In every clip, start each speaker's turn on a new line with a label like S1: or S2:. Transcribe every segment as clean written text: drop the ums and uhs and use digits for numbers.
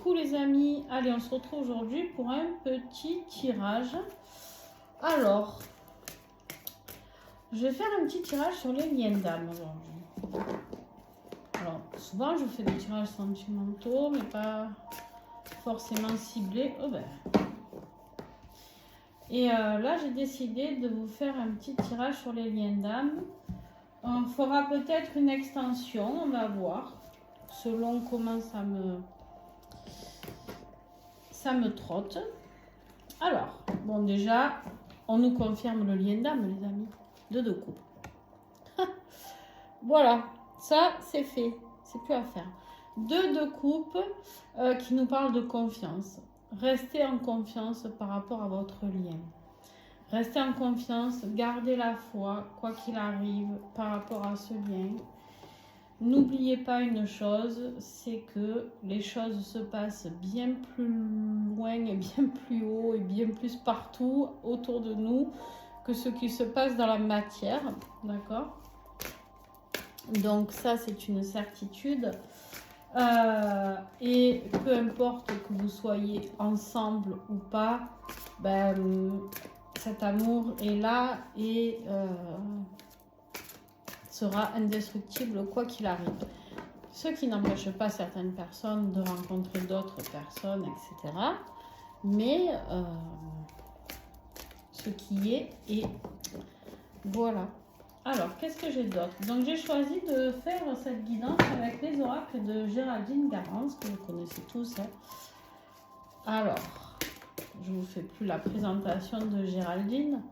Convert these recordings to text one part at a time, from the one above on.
S1: coup les amis, allez, on se retrouve aujourd'hui pour un petit tirage. Alors, je vais faire un petit tirage sur les liens d'âme aujourd'hui. Alors, souvent je fais des tirages sentimentaux, mais pas forcément ciblés. Oh ben. Et là, j'ai décidé de vous faire un petit tirage sur les liens d'âme. On fera peut-être une extension, on va voir, selon comment ça me trotte. Alors, bon déjà, on nous confirme le lien d'âme, les amis, de 2 coupes. Voilà, ça c'est fait, c'est plus à faire. 2 coupes qui nous parlent de confiance. Restez en confiance par rapport à votre lien. Restez en confiance, gardez la foi, quoi qu'il arrive, par rapport à ce lien. N'oubliez pas une chose, c'est que les choses se passent bien plus loin et bien plus haut et bien plus partout autour de nous que ce qui se passe dans la matière, d'accord? Donc ça, c'est une certitude. Et peu importe que vous soyez ensemble ou pas, ben, cet amour est là et sera indestructible quoi qu'il arrive. Ce qui n'empêche pas certaines personnes de rencontrer d'autres personnes, etc. Mais ce qui est, et voilà. Alors, qu'est-ce que j'ai d'autre? Donc, j'ai choisi de faire cette guidance avec les oracles de Géraldine Garance, que vous connaissez tous. Hein. Alors, je ne vous fais plus la présentation de Géraldine.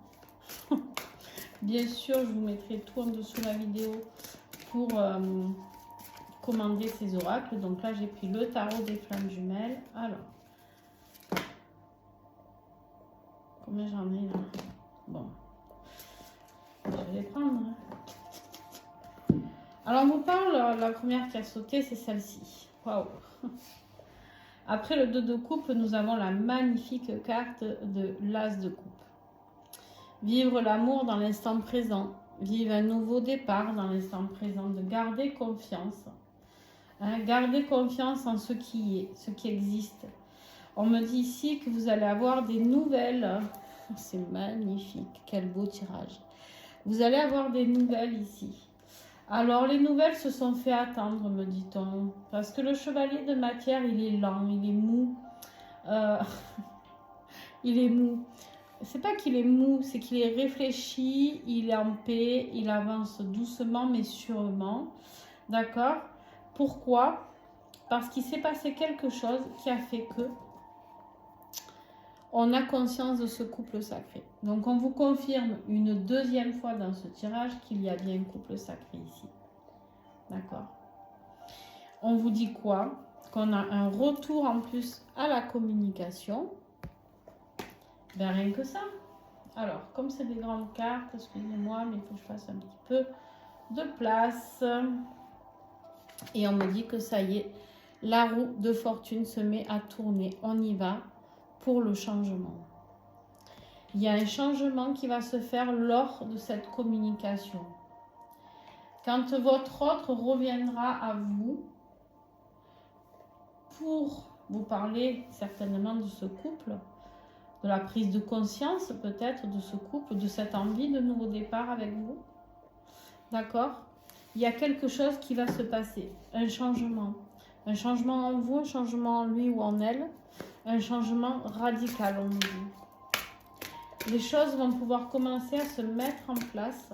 S1: Bien sûr, je vous mettrai tout en dessous de la vidéo pour commander ces oracles. Donc là, j'ai pris le tarot des flammes jumelles. Alors, combien j'en ai là? Bon, je vais les prendre. Hein. Alors, on vous parle, la première qui a sauté, c'est celle-ci. Waouh! Après le 2 de coupe, nous avons la magnifique carte de l'As de coupe. Vivre l'amour dans l'instant présent. Vivre un nouveau départ dans l'instant présent. De garder confiance. Hein, garder confiance en ce qui est, ce qui existe. On me dit ici que vous allez avoir des nouvelles. C'est magnifique. Quel beau tirage. Vous allez avoir des nouvelles ici. Alors, les nouvelles se sont fait attendre, me dit-on. Parce que le chevalier de matière, il est lent, il est mou. Il est mou. C'est pas qu'il est mou, c'est qu'il est réfléchi, il est en paix, il avance doucement mais sûrement. D'accord? Pourquoi? Parce qu'il s'est passé quelque chose qui a fait que on a conscience de ce couple sacré. Donc on vous confirme une deuxième fois dans ce tirage qu'il y a bien un couple sacré ici. D'accord? On vous dit quoi? Qu'on a un retour en plus à la communication. Ben rien que ça. Alors, comme c'est des grandes cartes, excusez-moi, mais il faut que je fasse un petit peu de place. Et on me dit que ça y est, la roue de fortune se met à tourner. On y va pour le changement. Il y a un changement qui va se faire lors de cette communication. Quand votre autre reviendra à vous pour vous parler certainement de ce couple, de la prise de conscience peut-être de ce couple, de cette envie de nouveau départ avec vous. D'accord? Il y a quelque chose qui va se passer, un changement. Un changement en vous, un changement en lui ou en elle, un changement radical, on nous dit. Les choses vont pouvoir commencer à se mettre en place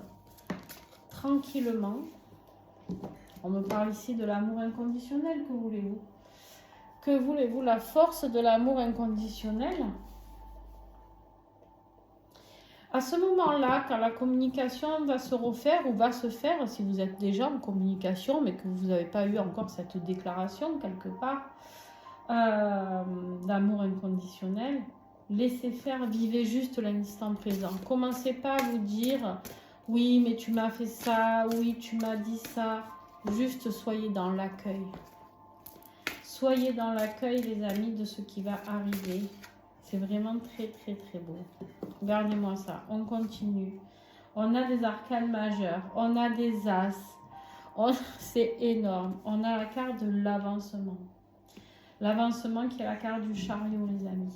S1: tranquillement. On me parle ici de l'amour inconditionnel, que voulez-vous? Que voulez-vous? La force de l'amour inconditionnel. À ce moment-là, quand la communication va se refaire ou va se faire, si vous êtes déjà en communication, mais que vous n'avez pas eu encore cette déclaration quelque part d'amour inconditionnel, laissez faire, vivez juste l'instant présent. Commencez pas à vous dire « oui, mais tu m'as fait ça, oui, tu m'as dit ça ». Juste soyez dans l'accueil. Soyez dans l'accueil, les amis, de ce qui va arriver. C'est vraiment très, très, très beau. Regardez-moi ça. On continue. On a des arcanes majeures. On a des as. C'est énorme. On a la carte de l'avancement. L'avancement qui est la carte du chariot, les amis.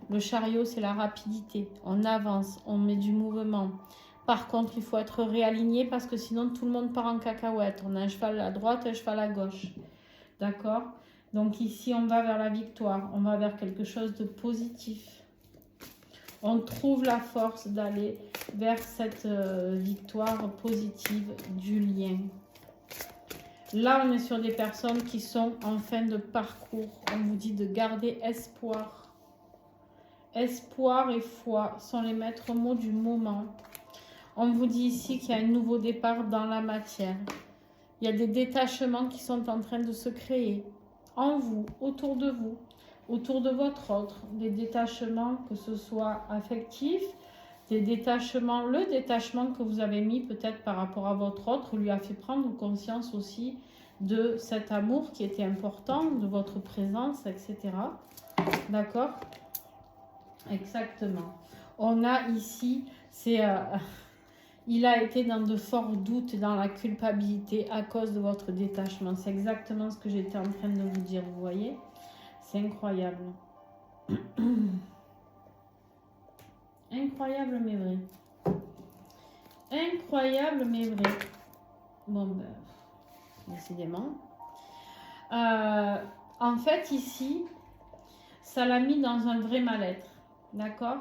S1: Le chariot, c'est la rapidité. On avance, on met du mouvement. Par contre, il faut être réaligné parce que sinon, tout le monde part en cacahuète. On a un cheval à droite et un cheval à gauche. D'accord? Donc ici, on va vers la victoire. On va vers quelque chose de positif. On trouve la force d'aller vers cette victoire positive du lien. Là, on est sur des personnes qui sont en fin de parcours. On vous dit de garder espoir. Espoir et foi sont les maîtres mots du moment. On vous dit ici qu'il y a un nouveau départ dans la matière. Il y a des détachements qui sont en train de se créer en vous, autour de votre autre. Des détachements, que ce soit affectifs, des détachements, le détachement que vous avez mis peut-être par rapport à votre autre lui a fait prendre conscience aussi de cet amour qui était important, de votre présence, etc. D'accord? Exactement. On a ici, il a été dans de forts doutes, dans la culpabilité à cause de votre détachement. C'est exactement ce que j'étais en train de vous dire, vous voyez? C'est incroyable. Incroyable mais vrai. Incroyable mais vrai. Bon, ben, décidément. En fait, ici, ça l'a mis dans un vrai mal-être. D'accord?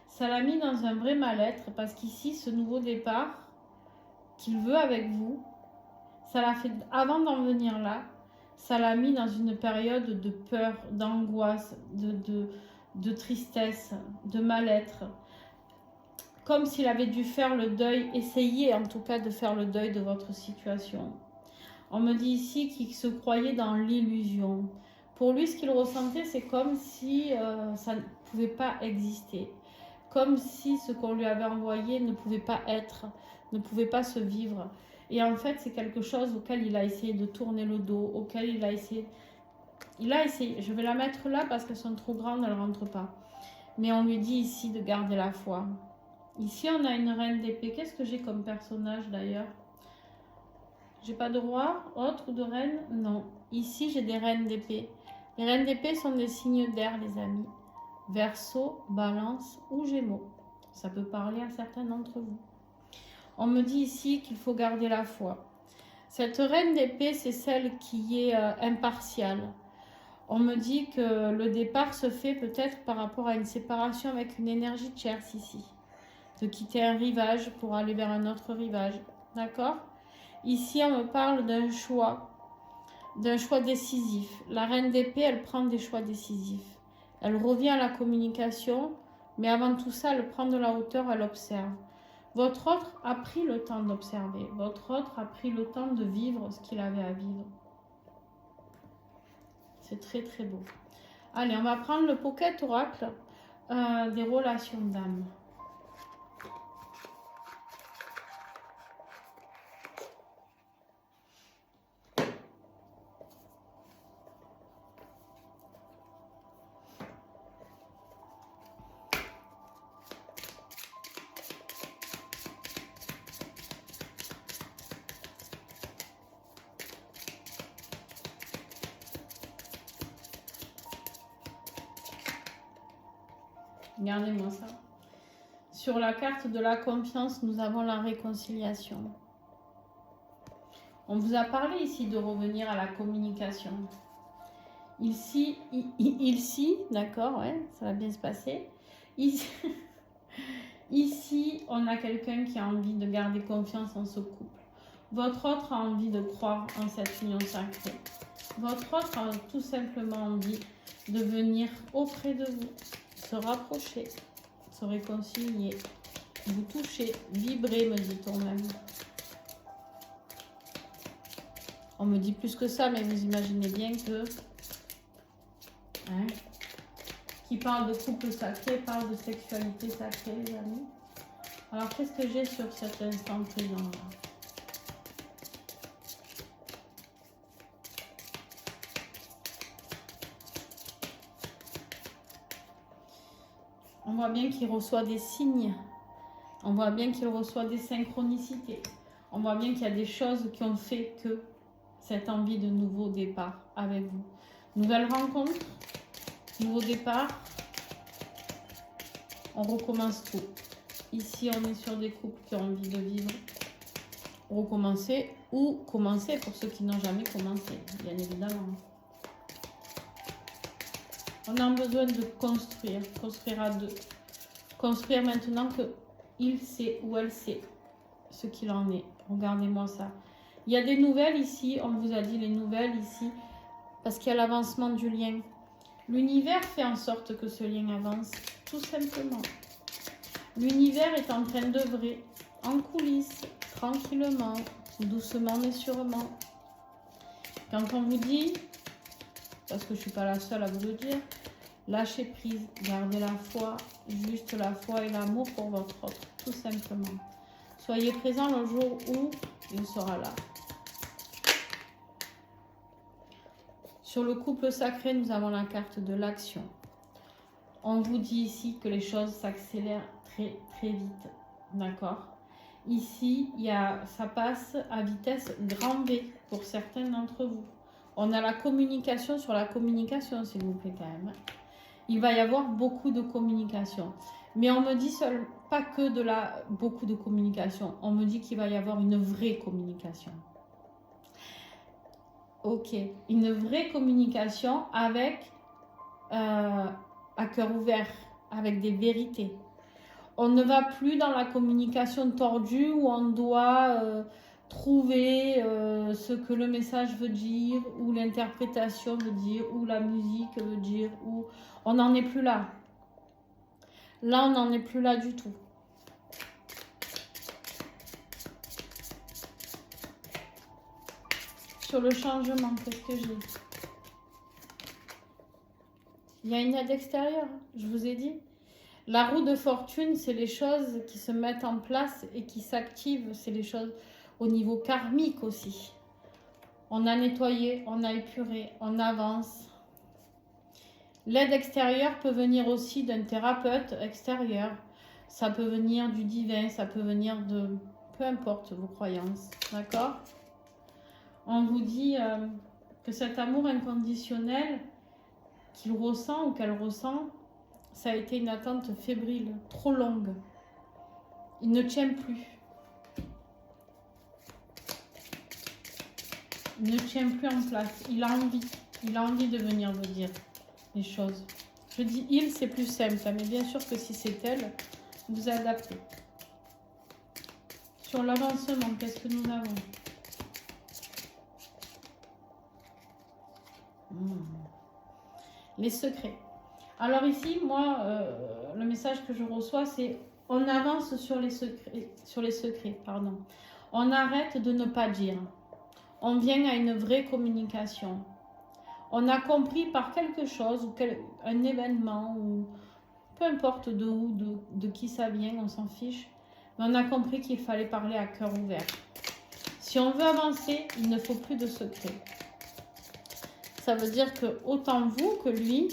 S1: Ça l'a mis dans un vrai mal-être parce qu'ici, ce nouveau départ qu'il veut avec vous, ça l'a fait, avant d'en venir là, ça l'a mis dans une période de peur, d'angoisse, de tristesse, de mal-être. Comme s'il avait dû faire le deuil, essayer en tout cas de faire le deuil de votre situation. On me dit ici qu'il se croyait dans l'illusion. Pour lui, ce qu'il ressentait, c'est comme si ça ne pouvait pas exister. Comme si ce qu'on lui avait envoyé ne pouvait pas être, ne pouvait pas se vivre. Et en fait, c'est quelque chose auquel il a essayé de tourner le dos, auquel il a essayé. Je vais la mettre là parce qu'elles sont trop grandes, elles ne rentrent pas. Mais on lui dit ici de garder la foi. Ici, on a une reine d'épée. Qu'est-ce que j'ai comme personnage d'ailleurs? J'ai pas de roi, autre ou de reine? Non. Ici, j'ai des reines d'épée. Les reines d'épée sont des signes d'air, les amis. Verseau, Balance ou Gémeaux. Ça peut parler à certains d'entre vous. On me dit ici qu'il faut garder la foi. Cette reine d'épée, c'est celle qui est impartiale. On me dit que le départ se fait peut-être par rapport à une séparation avec une énergie tierce ici. De quitter un rivage pour aller vers un autre rivage. D'accord? Ici, on me parle d'un choix décisif. La reine d'épée, elle prend des choix décisifs. Elle revient à la communication, mais avant tout ça, elle prend de la hauteur, elle observe. Votre autre a pris le temps d'observer. Votre autre a pris le temps de vivre ce qu'il avait à vivre. C'est très très beau. Allez, on va prendre le Pocket Oracle des relations d'âme. Regardez-moi ça. Sur la carte de la confiance, nous avons la réconciliation. On vous a parlé ici de revenir à la communication. Ici, d'accord, ouais, ça va bien se passer. Ici, on a quelqu'un qui a envie de garder confiance en ce couple. Votre autre a envie de croire en cette union sacrée. Votre autre a tout simplement envie de venir auprès de vous, se rapprocher, se réconcilier, vous toucher, vibrer, me dit-on même. On me dit plus que ça, mais vous imaginez bien que... Hein, qui parle de couple sacré, parle de sexualité sacrée, les amis. Alors, qu'est-ce que j'ai sur cet instant présent-là? On voit bien qu'il reçoit des signes. On voit bien qu'il reçoit des synchronicités. On voit bien qu'il y a des choses qui ont fait que cette envie de nouveau départ avec vous, Nouvelle rencontre, nouveau départ. On recommence tout. Ici, on est sur des couples qui ont envie de vivre. Recommencer ou commencer pour ceux qui n'ont jamais commencé, bien évidemment. On a besoin de construire, construire à deux. Construire maintenant qu'il sait ou elle sait ce qu'il en est. Regardez-moi ça. Il y a des nouvelles ici, on vous a dit les nouvelles ici, parce qu'il y a l'avancement du lien. L'univers fait en sorte que ce lien avance, tout simplement. L'univers est en train d'œuvrer en coulisses, tranquillement, doucement mais sûrement. Quand on vous dit, parce que je ne suis pas la seule à vous le dire, lâchez prise, gardez la foi, juste la foi et l'amour pour votre autre, tout simplement. Soyez présent le jour où il sera là. Sur le couple sacré, nous avons la carte de l'action. On vous dit ici que les choses s'accélèrent très très vite, d'accord? Ici, ça passe à vitesse grand V pour certains d'entre vous. On a la communication sur la communication, s'il vous plaît, quand même. Il va y avoir beaucoup de communication. Mais on me dit pas que beaucoup de communication. On me dit qu'il va y avoir une vraie communication. Ok. Une vraie communication avec à cœur ouvert, avec des vérités. On ne va plus dans la communication tordue où on doit trouver ce que le message veut dire, ou l'interprétation veut dire, ou la musique veut dire, ou on n'en est plus là. Là, on n'en est plus là du tout. Sur le changement, qu'est-ce que j'ai? Il y a une aide extérieure, je vous ai dit. La roue de fortune, c'est les choses qui se mettent en place et qui s'activent. C'est les choses au niveau karmique aussi. On a nettoyé, on a épuré, on avance. L'aide extérieure peut venir aussi d'un thérapeute extérieur. Ça peut venir du divin, ça peut venir de... peu importe vos croyances, d'accord? On vous dit que cet amour inconditionnel qu'il ressent ou qu'elle ressent, ça a été une attente fébrile, trop longue. Il ne tient plus. Il ne tient plus en place. Il a envie de venir vous dire les choses. Je dis il, c'est plus simple, mais bien sûr que si c'est elle, vous adaptez. Sur l'avancement, qu'est-ce que nous avons? Les secrets. Alors ici, moi, le message que je reçois, c'est on avance sur les secrets, pardon. On arrête de ne pas dire. On vient à une vraie communication. On a compris par quelque chose, ou un événement, ou peu importe de où, de qui ça vient, on s'en fiche. Mais on a compris qu'il fallait parler à cœur ouvert. Si on veut avancer, il ne faut plus de secrets. Ça veut dire que autant vous que lui,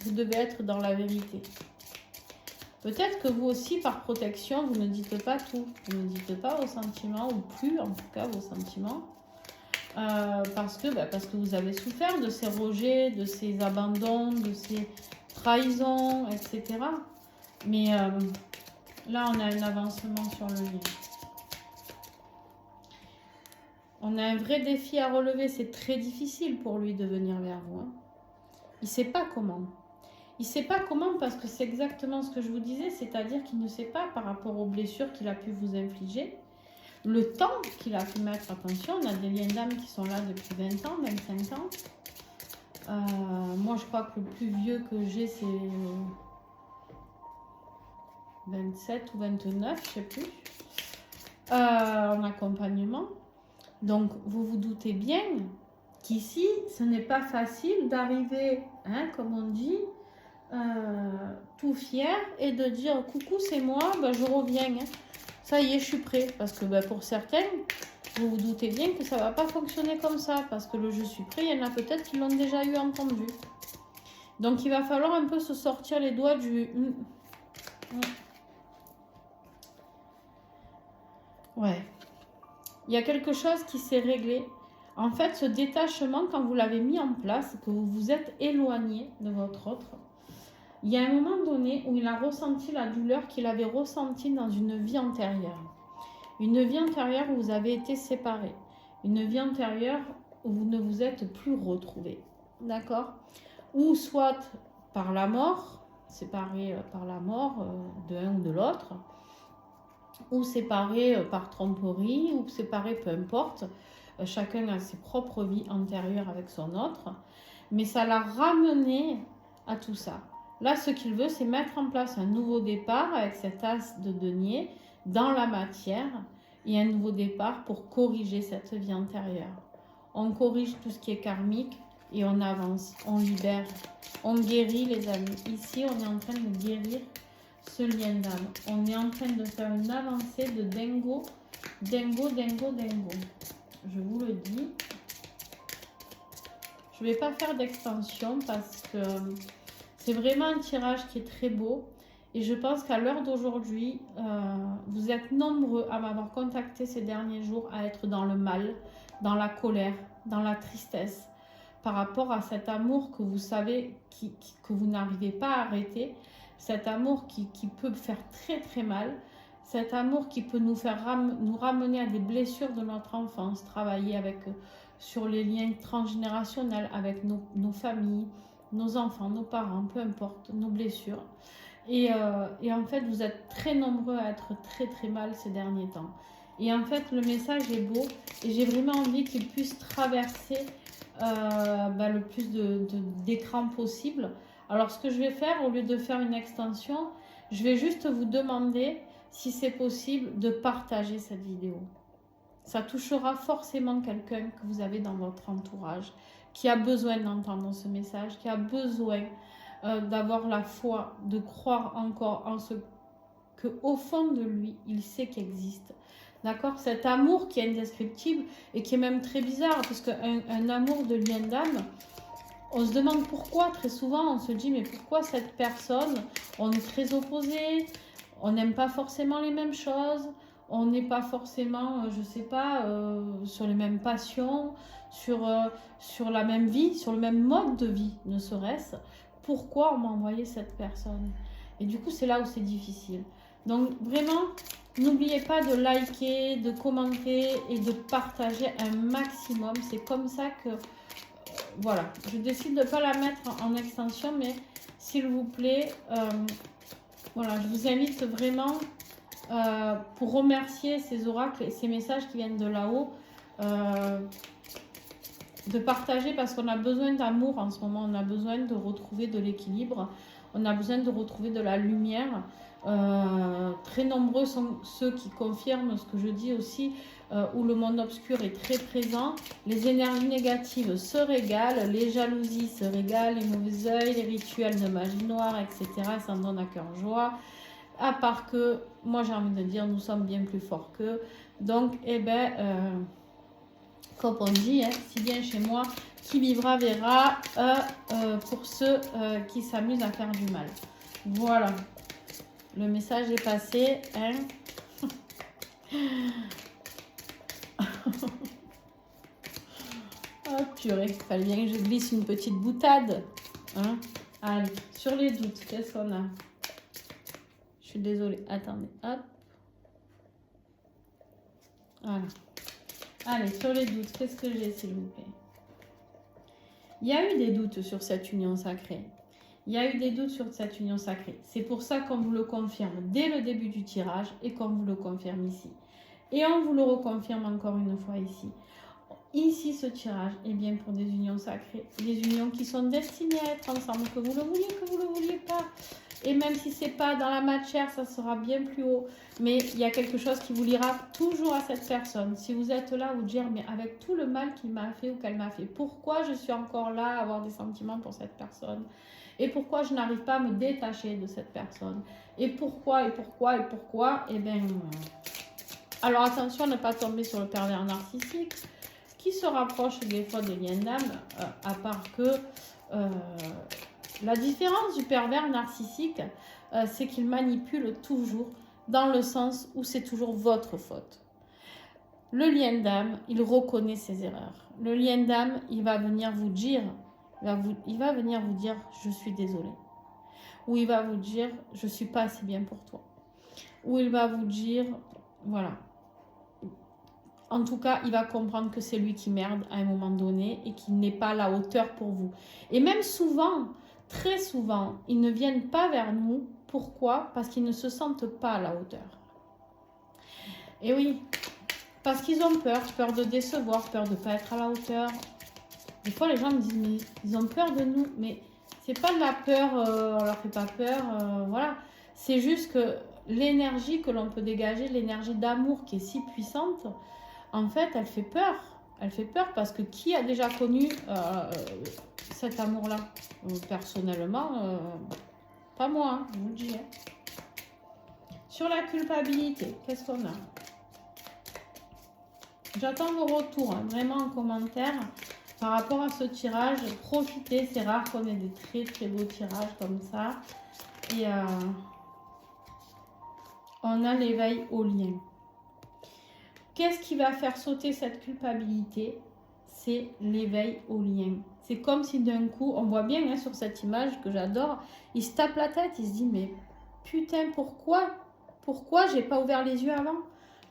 S1: vous devez être dans la vérité. Peut-être que vous aussi, par protection, vous ne dites pas tout. Vous ne dites pas vos sentiments, ou plus en tout cas vos sentiments. Parce que vous avez souffert de ces rejets, de ces abandons, de ces trahisons, etc. Mais là, on a un avancement sur le lien. On a un vrai défi à relever. C'est très difficile pour lui de venir vers vous. Hein. Il ne sait pas comment. Il ne sait pas comment parce que c'est exactement ce que je vous disais. C'est-à-dire qu'il ne sait pas par rapport aux blessures qu'il a pu vous infliger. Le temps qu'il a pu mettre, attention, on a des liens d'âme qui sont là depuis 20 ans, 25 ans. Moi, je crois que le plus vieux que j'ai, c'est 27 ou 29, je ne sais plus, en accompagnement. Donc, vous vous doutez bien qu'ici, ce n'est pas facile d'arriver, hein, comme on dit, tout fier et de dire « Coucou, c'est moi, ben, je reviens. Hein. » Ça y est, je suis prêt. Parce que pour certains, vous vous doutez bien que ça ne va pas fonctionner comme ça. Parce que le « je suis prêt », il y en a peut-être qui l'ont déjà eu entendu. Donc, il va falloir un peu se sortir les doigts du... Ouais. Il y a quelque chose qui s'est réglé. En fait, ce détachement, quand vous l'avez mis en place, que vous vous êtes éloigné de votre autre, il y a un moment donné où il a ressenti la douleur qu'il avait ressentie dans une vie antérieure. Une vie antérieure où vous avez été séparés. Une vie antérieure où vous ne vous êtes plus retrouvés. D'accord? Ou soit par la mort, séparés par la mort de l'un ou de l'autre, ou séparés par tromperie, ou séparés, peu importe. Chacun a ses propres vies antérieures avec son autre. Mais ça l'a ramené à tout ça. Là, ce qu'il veut, c'est mettre en place un nouveau départ avec cet as de denier dans la matière et un nouveau départ pour corriger cette vie antérieure. On corrige tout ce qui est karmique et on avance, on libère, on guérit les amis. Ici, on est en train de guérir ce lien d'âme. On est en train de faire une avancée de dingo, dingo, dingo, dingo. Je vous le dis. Je ne vais pas faire d'extension parce que c'est vraiment un tirage qui est très beau. Et je pense qu'à l'heure d'aujourd'hui, vous êtes nombreux à m'avoir contacté ces derniers jours à être dans le mal, dans la colère, dans la tristesse, par rapport à cet amour que vous savez que vous n'arrivez pas à arrêter, cet amour qui peut faire très très mal, cet amour qui peut nous ramener à des blessures de notre enfance, travailler avec sur les liens transgénérationnels avec nos familles, nos enfants, nos parents, peu importe, nos blessures. Et en fait, vous êtes très nombreux à être très très mal ces derniers temps. Et en fait, le message est beau et j'ai vraiment envie qu'il puisse traverser le plus d'écran possible. Alors, ce que je vais faire, au lieu de faire une extension, je vais juste vous demander si c'est possible de partager cette vidéo. Ça touchera forcément quelqu'un que vous avez dans votre entourage, qui a besoin d'entendre ce message, qui a besoin d'avoir la foi, de croire encore en ce qu'au fond de lui, il sait qu'il existe. D'accord? Cet amour qui est indescriptible et qui est même très bizarre, parce qu'un amour de lien d'âme, on se demande pourquoi, très souvent, on se dit, mais pourquoi cette personne, on est très opposés, on n'aime pas forcément les mêmes choses, on n'est pas forcément, je sais pas, sur les mêmes passions, sur la même vie, sur le même mode de vie, ne serait-ce. Pourquoi on m'a envoyé cette personne? Et du coup, c'est là où c'est difficile. Donc, vraiment, n'oubliez pas de liker, de commenter et de partager un maximum. C'est comme ça que... voilà, je décide de ne pas la mettre en extension, mais s'il vous plaît, voilà, je vous invite vraiment pour remercier ces oracles et ces messages qui viennent de là-haut, de partager parce qu'on a besoin d'amour en ce moment, on a besoin de retrouver de l'équilibre, on a besoin de retrouver de la lumière. Très nombreux sont ceux qui confirment ce que je dis aussi, où le monde obscur est très présent. Les énergies négatives se régalent, les jalousies se régalent, les mauvais oeils, les rituels de magie noire, etc. Ça me donne à cœur joie. À part que, moi j'ai envie de dire, nous sommes bien plus forts qu'eux. Donc, eh ben, comme on dit, hein, si bien chez moi, qui vivra verra, pour ceux qui s'amusent à faire du mal. Voilà. Le message est passé. Hein. Oh purée, il fallait bien que je glisse une petite boutade. Hein. Allez, sur les doutes, qu'est-ce qu'on a? Je suis désolée. Attendez, hop. Voilà. Allez, sur les doutes, qu'est-ce que j'ai, s'il vous plaît? Il y a eu des doutes sur cette union sacrée. Il y a eu des doutes sur cette union sacrée. C'est pour ça qu'on vous le confirme dès le début du tirage et qu'on vous le confirme ici. Et on vous le reconfirme encore une fois ici. Ici, ce tirage est bien pour des unions sacrées. Des unions qui sont destinées à être ensemble, que vous le vouliez, que vous ne le vouliez pas. Et même si ce n'est pas dans la matière, ça sera bien plus haut. Mais il y a quelque chose qui vous liera toujours à cette personne. Si vous êtes là, vous dire, mais avec tout le mal qu'il m'a fait ou qu'elle m'a fait, pourquoi je suis encore là à avoir des sentiments pour cette personne? Et pourquoi je n'arrive pas à me détacher de cette personne? Et pourquoi? Eh bien, alors attention à ne pas tomber sur le pervers narcissique qui se rapproche des fois des liens d'âme, à part que la différence du pervers narcissique, c'est qu'il manipule toujours dans le sens où c'est toujours votre faute. le lien d'âme, il reconnaît ses erreurs. Le lien d'âme, il va venir vous dire, il va venir vous dire, je suis désolé. Ou il va vous dire, je ne suis pas assez bien pour toi. Ou il va vous dire, voilà. En tout cas, il va comprendre que c'est lui qui merde à un moment donné et qu'il n'est pas à la hauteur pour vous. Et même souvent, très souvent, ils ne viennent pas vers nous. Pourquoi? Parce qu'ils ne se sentent pas à la hauteur. Et oui, parce qu'ils ont peur, peur de décevoir, peur de ne pas être à la hauteur. Des fois, les gens me disent, mais ils ont peur de nous. Mais c'est pas de la peur, on leur fait pas peur, voilà. C'est juste que l'énergie que l'on peut dégager, l'énergie d'amour qui est si puissante, en fait, elle fait peur. Elle fait peur parce que qui a déjà connu cet amour-là? Personnellement, pas moi, hein, je vous le dis. Hein. Sur la culpabilité, qu'est-ce qu'on a? J'attends vos retours, hein, vraiment en commentaire. Par rapport à ce tirage, profitez, c'est rare qu'on ait des très très beaux tirages comme ça. Et on a l'éveil au lien. Qu'est-ce qui va faire sauter cette culpabilité? C'est l'éveil au lien. C'est comme si d'un coup, on voit bien hein, sur cette image que j'adore, il se tape la tête, il se dit mais putain pourquoi j'ai pas ouvert les yeux avant?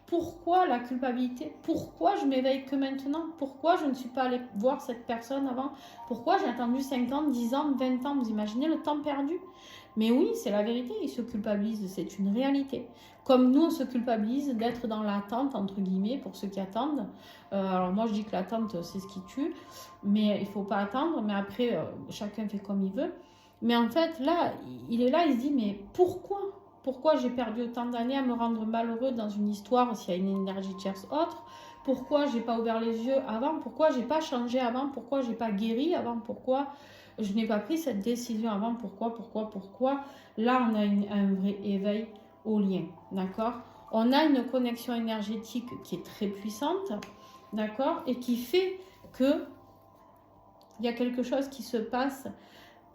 S1: Pourquoi la culpabilité? Pourquoi je m'éveille que maintenant? Pourquoi je ne suis pas allée voir cette personne avant? Pourquoi j'ai attendu 5 ans, 10 ans, 20 ans? Vous imaginez le temps perdu? Mais oui, c'est la vérité, ils se culpabilisent, c'est une réalité. Comme nous, on se culpabilise d'être dans l'attente, entre guillemets, pour ceux qui attendent. Alors moi, je dis que l'attente, c'est ce qui tue, mais il ne faut pas attendre. Mais après, chacun fait comme il veut. Mais en fait, là, il est là, il se dit, mais pourquoi? Pourquoi j'ai perdu autant d'années à me rendre malheureux dans une histoire s'il y a une énergie tierce autre? Pourquoi j'ai pas ouvert les yeux avant? Pourquoi j'ai pas changé avant? Pourquoi j'ai pas guéri avant? Pourquoi je n'ai pas pris cette décision avant? Pourquoi? Là, on a un vrai éveil au lien, d'accord? On a une connexion énergétique qui est très puissante, d'accord? Et qui fait que il y a quelque chose qui se passe.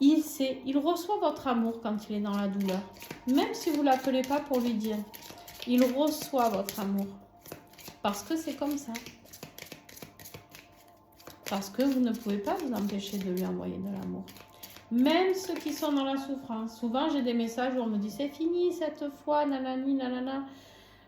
S1: Il sait, il reçoit votre amour quand il est dans la douleur. Même si vous ne l'appelez pas pour lui dire. Il reçoit votre amour. Parce que c'est comme ça. Parce que vous ne pouvez pas vous empêcher de lui envoyer de l'amour. Même ceux qui sont dans la souffrance. Souvent, j'ai des messages où on me dit c'est fini cette fois, nanani, nanana,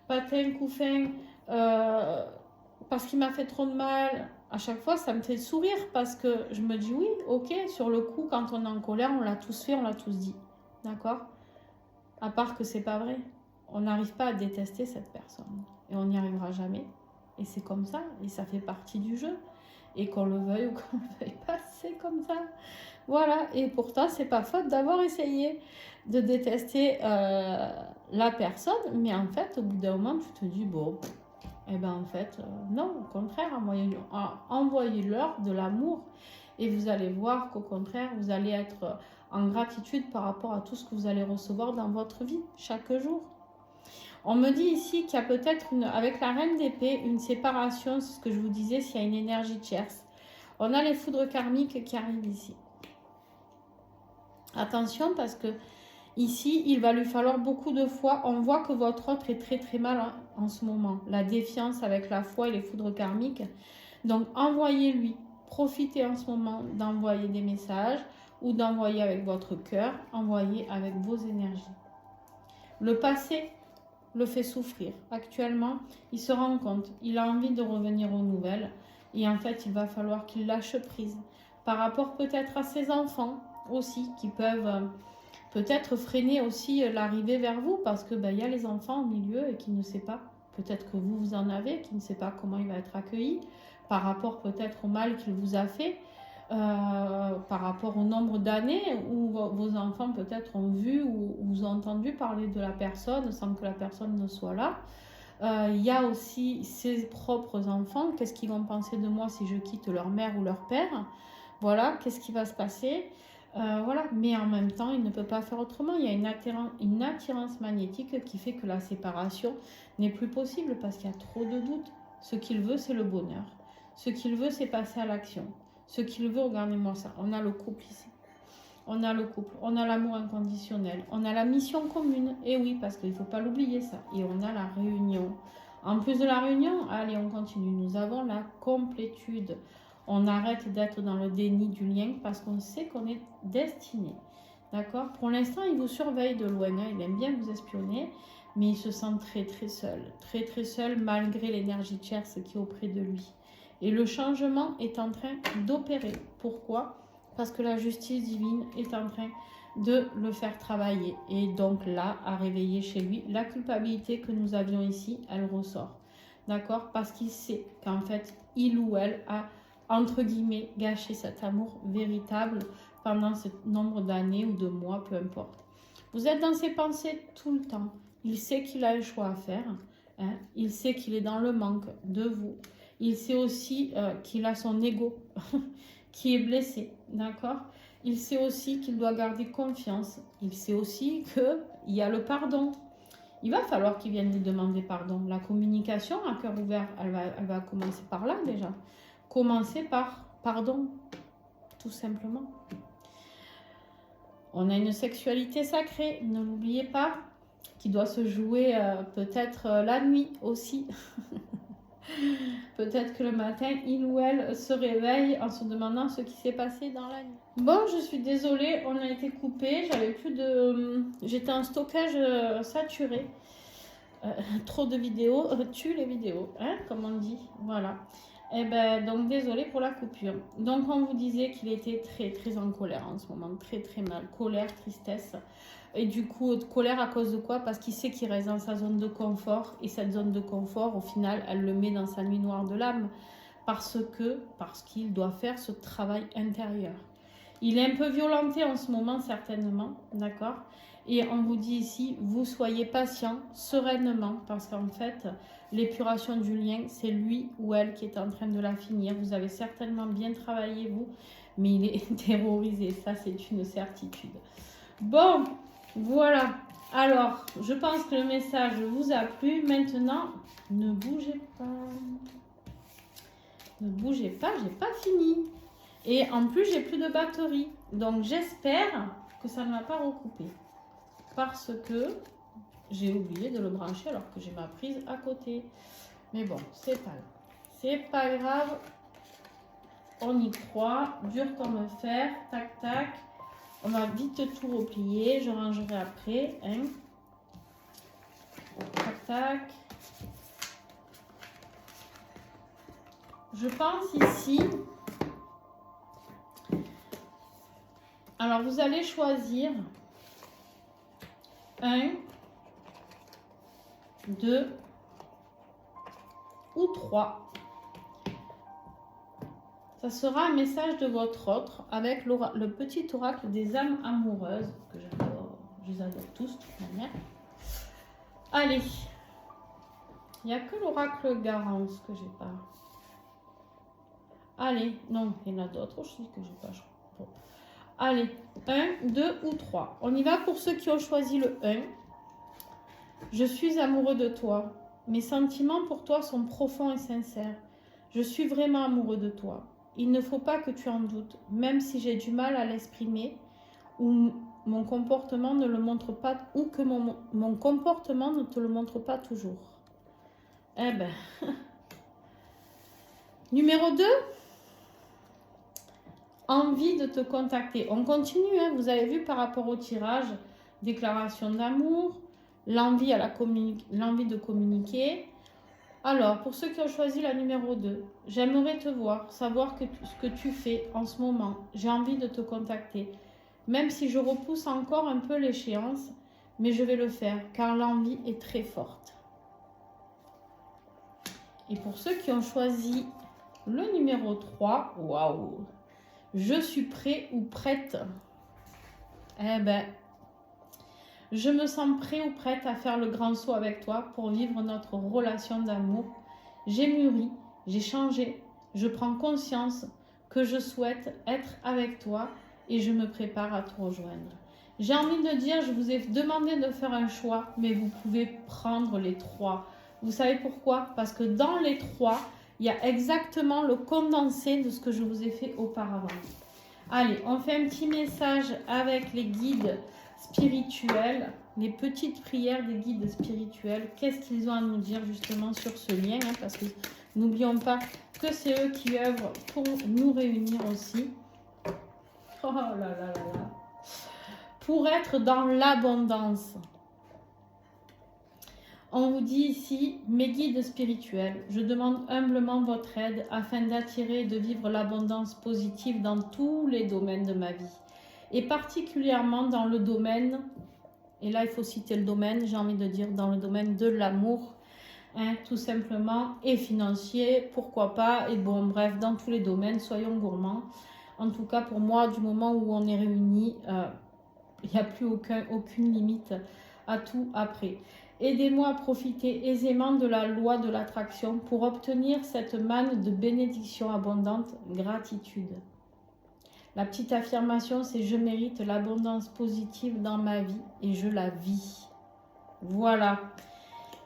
S1: patin, couffin, parce qu'il m'a fait trop de mal. À chaque fois, ça me fait sourire parce que je me dis oui, ok, sur le coup, quand on est en colère, on l'a tous fait, on l'a tous dit. D'accord? À part que c'est pas vrai. On n'arrive pas à détester cette personne. Et on n'y arrivera jamais. Et c'est comme ça. Et ça fait partie du jeu. Et qu'on le veuille ou qu'on le veuille pas, c'est comme ça. Voilà. Et pourtant, c'est pas faute d'avoir essayé de détester la personne. Mais en fait, au bout d'un moment, tu te dis, bon... Eh bien, en fait, non, au contraire, envoyez-leur de l'amour et vous allez voir qu'au contraire, vous allez être en gratitude par rapport à tout ce que vous allez recevoir dans votre vie chaque jour. On me dit ici qu'il y a peut-être, avec la reine d'épée, une séparation, c'est ce que je vous disais, s'il y a une énergie tierce. On a les foudres karmiques qui arrivent ici. Attention parce que ici, il va lui falloir beaucoup de foi. On voit que votre autre est très très mal en ce moment. La défiance avec la foi et les foudres karmiques. Donc, envoyez-lui. Profitez en ce moment d'envoyer des messages ou d'envoyer avec votre cœur. Envoyez avec vos énergies. Le passé le fait souffrir. Actuellement, il se rend compte. Il a envie de revenir aux nouvelles. Et en fait, il va falloir qu'il lâche prise. Par rapport peut-être à ses enfants aussi qui peuvent... peut-être freiner aussi l'arrivée vers vous parce que y a les enfants au milieu et qui ne sait pas. Peut-être que vous en avez, qui ne sait pas comment il va être accueilli par rapport peut-être au mal qu'il vous a fait, par rapport au nombre d'années où vos enfants peut-être ont vu ou ont entendu parler de la personne sans que la personne ne soit là. Il y a aussi ses propres enfants. Qu'est-ce qu'ils vont penser de moi si je quitte leur mère ou leur père? Voilà, qu'est-ce qui va se passer? Voilà, mais en même temps, il ne peut pas faire autrement. Il y a une attirance magnétique qui fait que la séparation n'est plus possible parce qu'il y a trop de doutes. Ce qu'il veut, c'est le bonheur. Ce qu'il veut, c'est passer à l'action. Ce qu'il veut, regardez-moi ça. On a le couple ici. On a le couple, on a l'amour inconditionnel, on a la mission commune. Et oui, parce qu'il ne faut pas l'oublier ça. Et on a la réunion En plus de la réunion, allez, on continue. Nous avons la complétude. On arrête d'être dans le déni du lien parce qu'on sait qu'on est destiné. D'accord? Pour l'instant, il vous surveille de loin. Hein. Il aime bien vous espionner, mais il se sent très très seul. Très très seul malgré l'énergie tierce qui est auprès de lui. Et le changement est en train d'opérer. Pourquoi? Parce que la justice divine est en train de le faire travailler. Et donc là, à réveiller chez lui, la culpabilité que nous avions ici, elle ressort. D'accord? Parce qu'il sait qu'en fait, il ou elle a, entre guillemets, gâché cet amour véritable pendant ce nombre d'années ou de mois, peu importe. Vous êtes dans ses pensées tout le temps. Il sait qu'il a le choix à faire. Hein? Il sait qu'il est dans le manque de vous. Il sait aussi qu'il a son ego qui est blessé. D'accord? Il sait aussi qu'il doit garder confiance. Il sait aussi qu'il y a le pardon. Il va falloir qu'il vienne lui demander pardon. La communication à cœur ouvert, elle va commencer par là déjà. Commencer par pardon, tout simplement. On a une sexualité sacrée, ne l'oubliez pas, qui doit se jouer peut-être la nuit aussi. Peut-être que le matin, il ou elle se réveille en se demandant ce qui s'est passé dans la nuit. Bon, je suis désolée, on a été coupé. J'avais plus de... J'étais en stockage saturé. Trop de vidéos, tue les vidéos, hein, comme on dit. Voilà. Et ben, donc, désolée pour la coupure. Donc, on vous disait qu'il était très, très en colère en ce moment. Très, très mal. Colère, tristesse. Et du coup, colère à cause de quoi? Parce qu'il sait qu'il reste dans sa zone de confort. Et cette zone de confort, au final, elle le met dans sa nuit noire de l'âme. Parce qu'il doit faire ce travail intérieur. Il est un peu violenté en ce moment, certainement. D'accord? Et on vous dit ici, vous soyez patient, sereinement. Parce qu'en fait, l'épuration du lien, c'est lui ou elle qui est en train de la finir. Vous avez certainement bien travaillé, vous. Mais il est terrorisé. Ça, c'est une certitude. Bon, voilà. Alors, je pense que le message vous a plu. Maintenant, ne bougez pas. Ne bougez pas, j'ai pas fini. Et en plus, j'ai plus de batterie. Donc, j'espère que ça ne m'a pas recoupé. Parce que j'ai oublié de le brancher alors que j'ai ma prise à côté. Mais bon, c'est pas grave. C'est pas grave. On y croit. Dur comme fer. Tac, tac. On va vite tout replier. Je rangerai après. Hein. Tac, tac. Je pense ici... Alors, vous allez choisir 1, 2 ou 3. Ça sera un message de votre autre avec le petit oracle des âmes amoureuses, que j'adore. Je les adore tous, de toute manière. Allez. Il n'y a que l'oracle Garance que j'ai pas. Allez. Non, il y en a d'autres aussi que j'ai pas, je crois. Bon. Allez, 1, 2 ou 3. On y va pour ceux qui ont choisi le 1. Je suis amoureux de toi. Mes sentiments pour toi sont profonds et sincères. Je suis vraiment amoureux de toi. Il ne faut pas que tu en doutes, même si j'ai du mal à l'exprimer ou mon comportement ne le montre pas, ou que mon comportement ne te le montre pas toujours. Eh ben, numéro 2. Envie de te contacter. On continue, hein, vous avez vu par rapport au tirage, déclaration d'amour, l'envie de communiquer. Alors, pour ceux qui ont choisi la numéro 2, j'aimerais te voir, savoir ce que tu fais en ce moment. J'ai envie de te contacter, même si je repousse encore un peu l'échéance, mais je vais le faire, car l'envie est très forte. Et pour ceux qui ont choisi le numéro 3, waouh! Je suis prêt ou prête. Eh ben, je me sens prêt ou prête à faire le grand saut avec toi pour vivre notre relation d'amour. J'ai mûri, j'ai changé, je prends conscience que je souhaite être avec toi et je me prépare à te rejoindre. J'ai envie de dire, je vous ai demandé de faire un choix, mais vous pouvez prendre les 3. Vous savez pourquoi? Parce que dans les 3, il y a exactement le condensé de ce que je vous ai fait auparavant. Allez, on fait un petit message avec les guides spirituels, les petites prières des guides spirituels. Qu'est-ce qu'ils ont à nous dire justement sur ce lien, hein, parce que n'oublions pas que c'est eux qui œuvrent pour nous réunir aussi. Oh là là là là. Pour être dans l'abondance. On vous dit ici, mes guides spirituels, je demande humblement votre aide afin d'attirer et de vivre l'abondance positive dans tous les domaines de ma vie. Et particulièrement dans le domaine, et là il faut citer le domaine, j'ai envie de dire dans le domaine de l'amour, hein, tout simplement, et financier, pourquoi pas, et bon bref, dans tous les domaines, soyons gourmands. En tout cas pour moi, du moment où on est réunis, il n'y a plus aucune limite à tout après. Aidez-moi à profiter aisément de la loi de l'attraction pour obtenir cette manne de bénédictions abondantes, gratitude. La petite affirmation, c'est je mérite l'abondance positive dans ma vie et je la vis. Voilà.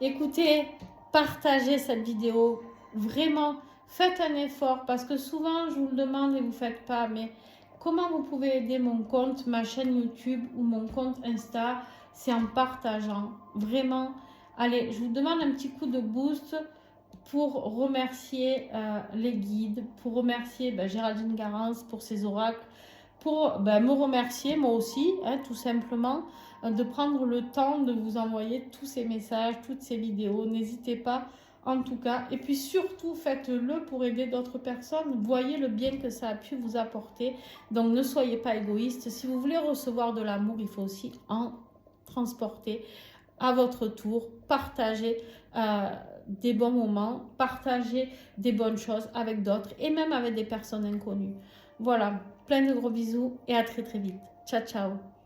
S1: Écoutez, partagez cette vidéo. Vraiment, faites un effort parce que souvent, je vous le demande et vous ne faites pas. Mais comment vous pouvez aider mon compte, ma chaîne YouTube ou mon compte Insta? C'est en partageant. Vraiment, allez, je vous demande un petit coup de boost pour remercier les guides, pour remercier Géraldine Garance pour ses oracles, pour me remercier moi aussi, hein, tout simplement, de prendre le temps de vous envoyer tous ces messages, toutes ces vidéos. N'hésitez pas en tout cas. Et puis surtout, faites-le pour aider d'autres personnes. Voyez le bien que ça a pu vous apporter. Donc ne soyez pas égoïste. Si vous voulez recevoir de l'amour, il faut aussi en transporter à votre tour. Partagez des bons moments, partagez des bonnes choses avec d'autres et même avec des personnes inconnues. Voilà, plein de gros bisous et à très très vite. Ciao, ciao.